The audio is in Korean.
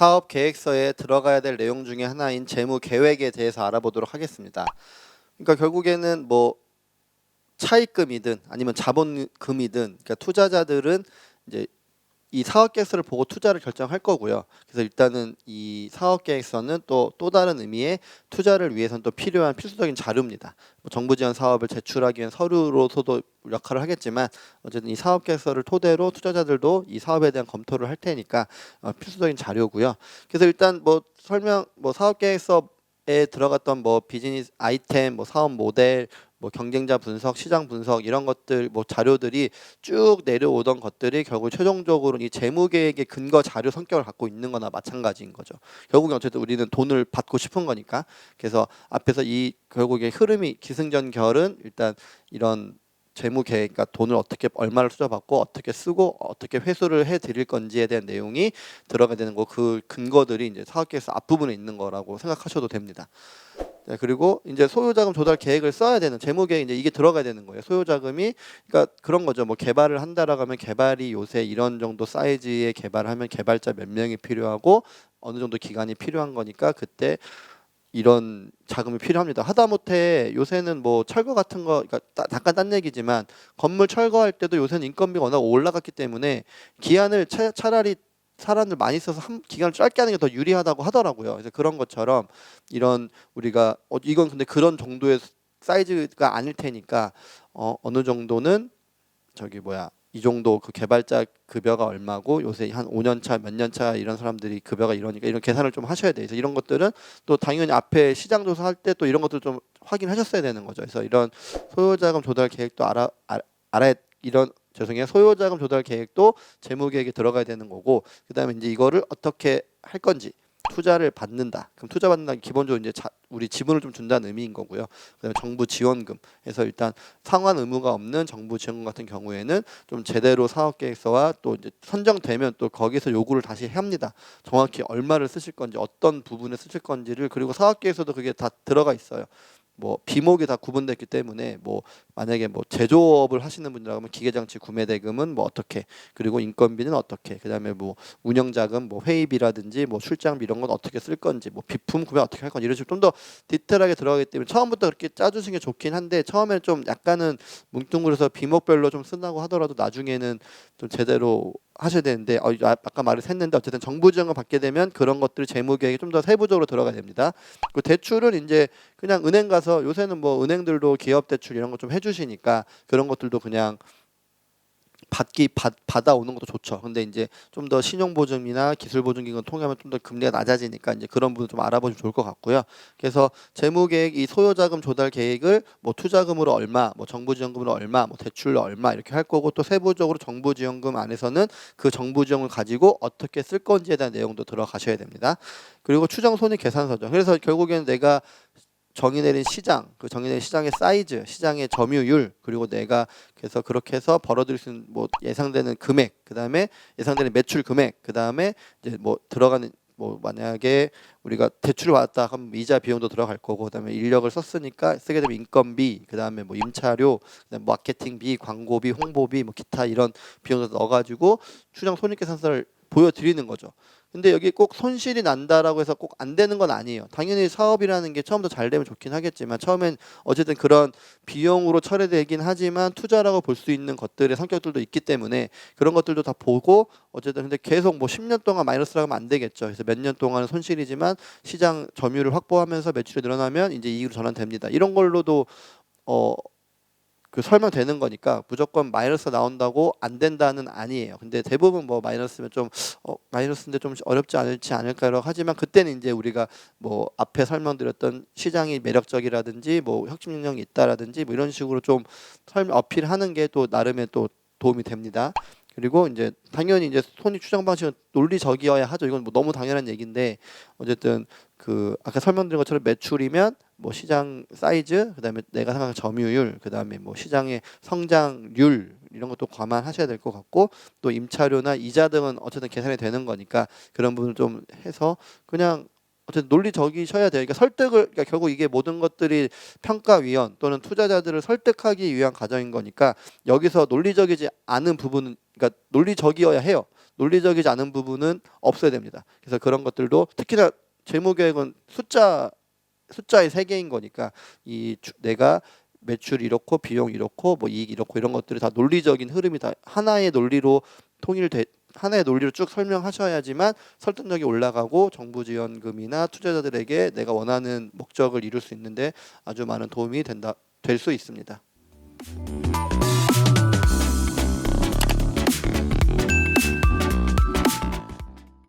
사업 계획서에 들어가야 될 내용 중에 하나인 재무 계획에 대해서 알아보도록 하겠습니다. 그러니까 결국에는 뭐 차입금이든 아니면 자본금이든, 그러니까 투자자들은 이제 이 사업 계획서를 보고 투자를 결정할 거고요. 그래서 일단은 이 사업 계획서는 또 다른 의미의 투자를 위해서는 또 필요한 필수적인 자료입니다. 뭐 정부 지원 사업을 제출하기 위한 서류로서도 역할을 하겠지만, 어쨌든 이 사업 계획서를 토대로 투자자들도 이 사업에 대한 검토를 할 테니까 필수적인 자료고요. 그래서 일단 뭐 사업 계획서에 들어갔던 뭐 비즈니스 아이템, 뭐 사업 모델, 뭐 경쟁자 분석, 시장 분석, 이런 것들, 뭐 자료들이 쭉 내려오던 것들이 결국 최종적으로 이 재무 계획의 근거 자료 성격을 갖고 있는 거나 마찬가지인 거죠. 결국에 어쨌든 우리는 돈을 받고 싶은 거니까. 그래서 앞에서 이 결국에 흐름이 기승전결은 일단 이런 재무 계획, 그러니까 돈을 어떻게 얼마를 투자받고 어떻게 쓰고 어떻게 회수를 해 드릴 건지에 대한 내용이 들어가야 되는 거, 그 근거들이 이제 사업계획서 앞부분에 있는 거라고 생각하셔도 됩니다. 네, 그리고 이제 소요자금 조달 계획을 써야 되는 재무 계획, 이제 이게 들어가야 되는 거예요. 소요자금이, 그러니까 그런 거죠. 뭐 개발을 한다라고 하면 개발이 요새 이런 정도 사이즈의 개발을 하면 개발자 몇 명이 필요하고 어느 정도 기간이 필요한 거니까 그때 이런 자금이 필요합니다. 하다못해 요새는 뭐 철거 같은 거, 그러니까 잠깐 딴 얘기지만 건물 철거할 때도 요새는 인건비가 워낙 올라갔기 때문에 기한을 차라리 사람들 많이 써서 기간을 짧게 하는 게 더 유리하다고 하더라고요. 그래서 그런 것처럼 이런 우리가 이건 근데 그런 정도의 사이즈가 아닐 테니까 어느 정도는 이 정도 그 개발자 급여가 얼마고 요새 한 5년 차, 몇 년 차 이런 사람들이 급여가 이러니까 이런 계산을 좀 하셔야 돼요. 그래서 이런 것들은 또 당연히 앞에 시장 조사할 때 또 이런 것들 좀 확인하셨어야 되는 거죠. 그래서 이런 소요자금 조달 계획도 알아야, 이런 죄송해요. 소요자금 조달 계획도 재무 계획에 들어가야 되는 거고, 그다음에 이제 이거를 어떻게 할 건지, 투자를 받는다. 그럼 투자 받는다는 기본적으로 이제 우리 지분을 좀 준다는 의미인 거고요. 그다음에 정부 지원금. 해서 일단 상환 의무가 없는 정부 지원금 같은 경우에는 좀 제대로 사업 계획서와 또 이제 선정되면 또 거기서 요구를 다시 합니다. 정확히 얼마를 쓰실 건지, 어떤 부분에 쓰실 건지를. 그리고 사업 계획서도 그게 다 들어가 있어요. 뭐 비목이 다 구분됐기 때문에, 뭐 만약에 뭐 제조업을 하시는 분이라면 기계장치 구매 대금은 뭐 어떻게, 그리고 인건비는 어떻게, 그다음에 뭐 운영자금, 뭐 회의비라든지 뭐 출장비 이런 건 어떻게 쓸 건지, 뭐 비품 구매 어떻게 할 건지, 이런 식으로 좀 더 디테일하게 들어가기 때문에 처음부터 그렇게 짜주시는 게 좋긴 한데, 처음에는 좀 약간은 뭉뚱그려서 비목별로 좀 쓴다고 하더라도 나중에는 좀 제대로 하셔야 되는데, 아까 말을 했는데 어쨌든 정부 지원을 받게 되면 그런 것들 재무 계획이 좀 더 세부적으로 들어가야 됩니다. 그 대출은 이제 그냥 은행 가서, 요새는 뭐 은행들도 기업 대출 이런 거 좀 해주시니까 그런 것들도 그냥 받아오는 것도 좋죠. 근데 이제 좀 더 신용보증이나 기술보증기금 통하면 좀 더 금리가 낮아지니까 이제 그런 부분 좀 알아보시면 좋을 것 같고요. 그래서 재무계획, 이 소요자금 조달 계획을 뭐 투자금으로 얼마, 뭐 정부지원금으로 얼마, 뭐 대출로 얼마 이렇게 할 거고, 또 세부적으로 정부지원금 안에서는 그 정부지원을 가지고 어떻게 쓸 건지에 대한 내용도 들어가셔야 됩니다. 그리고 추정손익계산서죠. 그래서 결국에는 내가 정의 내린 시장, 그 정의 내린 시장의 사이즈, 시장의 점유율, 그리고 내가 그래서 그렇게 해서 벌어들일 수 있는 뭐 예상되는 금액, 그다음에 예상되는 매출 금액, 그다음에 이제 뭐 들어가는, 뭐 만약에 우리가 대출을 받았다 하면 이자 비용도 들어갈 거고, 그다음에 인력을 썼으니까 쓰게 되면 인건비, 그다음에 뭐 임차료, 그다음에 마케팅비, 광고비, 홍보비, 뭐 기타 이런 비용도 넣어가지고 추정 손익계산서를 보여드리는 거죠. 근데 여기 꼭 손실이 난다라고 해서 꼭 안 되는 건 아니에요. 당연히 사업이라는 게 처음부터 잘 되면 좋긴 하겠지만, 처음엔 어쨌든 그런 비용으로 처리되긴 하지만 투자라고 볼 수 있는 것들의 성격들도 있기 때문에 그런 것들도 다 보고, 어쨌든 근데 계속 뭐 10년 동안 마이너스라고 하면 안 되겠죠. 그래서 몇 년 동안은 손실이지만 시장 점유율을 확보하면서 매출이 늘어나면 이제 이익으로 전환됩니다. 이런 걸로도 설명되는 거니까 무조건 마이너스 나온다고 안 된다는 아니에요. 근데 대부분 뭐 마이너스면 좀 마이너스인데 좀 어렵지 않을까요? 하지만 그때는 이제 우리가 뭐 앞에 설명드렸던 시장이 매력적이라든지 뭐 혁신 능력이 있다라든지 뭐 이런 식으로 좀 설명 어필하는 게 또 나름의 또 도움이 됩니다. 그리고 이제 당연히 이제 손익 추정 방식은 논리적이어야 하죠. 이건 뭐 너무 당연한 얘기인데, 어쨌든 그 아까 설명드린 것처럼 매출이면 뭐 시장 사이즈, 그다음에 내가 생각하는 점유율, 그다음에 뭐 시장의 성장률, 이런 것도 감안하셔야 될 것 같고, 또 임차료나 이자 등은 어쨌든 계산이 되는 거니까 그런 부분을 좀 해서 그냥 어쨌든 논리적이셔야 돼요. 그러니까 그러니까 결국 이게 모든 것들이 평가위원 또는 투자자들을 설득하기 위한 과정인 거니까, 여기서 논리적이지 않은 부분은, 그러니까 논리적이어야 해요. 논리적이지 않은 부분은 없어야 됩니다. 그래서 그런 것들도 특히나 재무계획은 숫자의 세계인 거니까 내가 매출 이렇고 비용 이렇고 뭐 이익 이렇고 이런 것들이 다 논리적인 흐름이 다 하나의 논리로 하나의 논리로 쭉 설명하셔야지만 설득력이 올라가고 정부 지원금이나 투자자들에게 내가 원하는 목적을 이룰 수 있는데 아주 많은 도움이 될 수 있습니다.